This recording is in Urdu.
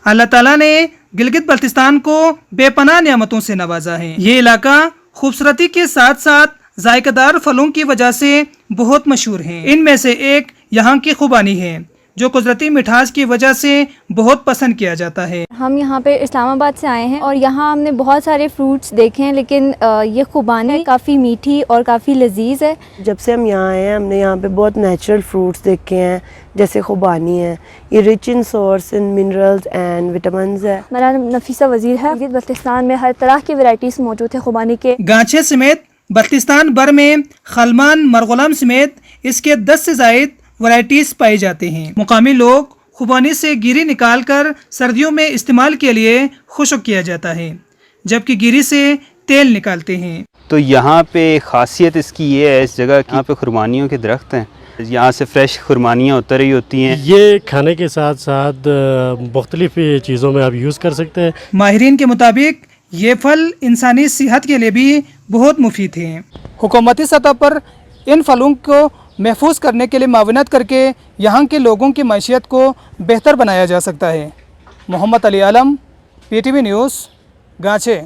اللہ تعالیٰ نے گلگت بلتستان کو بے پناہ نعمتوں سے نوازا ہے۔ یہ علاقہ خوبصورتی کے ساتھ ساتھ ذائقہ دار پھلوں کی وجہ سے بہت مشہور ہیں۔ ان میں سے ایک یہاں کی خوبانی ہے جو قدرتی مٹھاس کی وجہ سے بہت پسند کیا جاتا ہے۔ ہم یہاں پہ اسلام آباد سے آئے ہیں اور یہاں ہم نے بہت سارے فروٹس دیکھے ہیں، لیکن یہ خوبانی کافی میٹھی اور کافی لذیذ ہے۔ جب سے ہم یہاں آئے ہیں ہم نے یہاں پہ بہت نیچرل فروٹس دیکھے ہیں، جیسے خوبانی ہے، یہ rich in source in minerals and vitamins ہے۔ میرا نام نفیسہ وزیر ہے۔ گلگت بلتستان میں ہر طرح کی ورائٹیز موجود ہے خوبانی کے۔ گانچے سمیت بلتستان بھر میں خلمان مرغلام سمیت اس کے 10 سے زائد ورائٹیز پائے جاتے ہیں۔ مقامی لوگ خوبانی سے گیری نکال کر سردیوں میں استعمال کے لیے خشک کیا جاتا ہے، جبکہ گیری سے تیل نکالتے ہیں۔ تو یہاں پہ خاصیت اس کی یہ ہے، اس جگہ یہاں پہ خرمانیوں کے درخت ہیں، یہاں سے فریش خرمانیاں اتر رہی ہوتی ہیں۔ یہ کھانے کے ساتھ ساتھ مختلف چیزوں میں آپ یوز کر سکتے ہیں۔ ماہرین کے مطابق یہ پھل انسانی صحت کے لیے بھی بہت مفید ہیں۔ حکومتی سطح پر ان پھلوں کو محفوظ کرنے کے لیے معاونت کر کے یہاں کے لوگوں کی معیشت کو بہتر بنایا جا سکتا ہے۔ محمد علی عالم، PTV نیوز، گانچے۔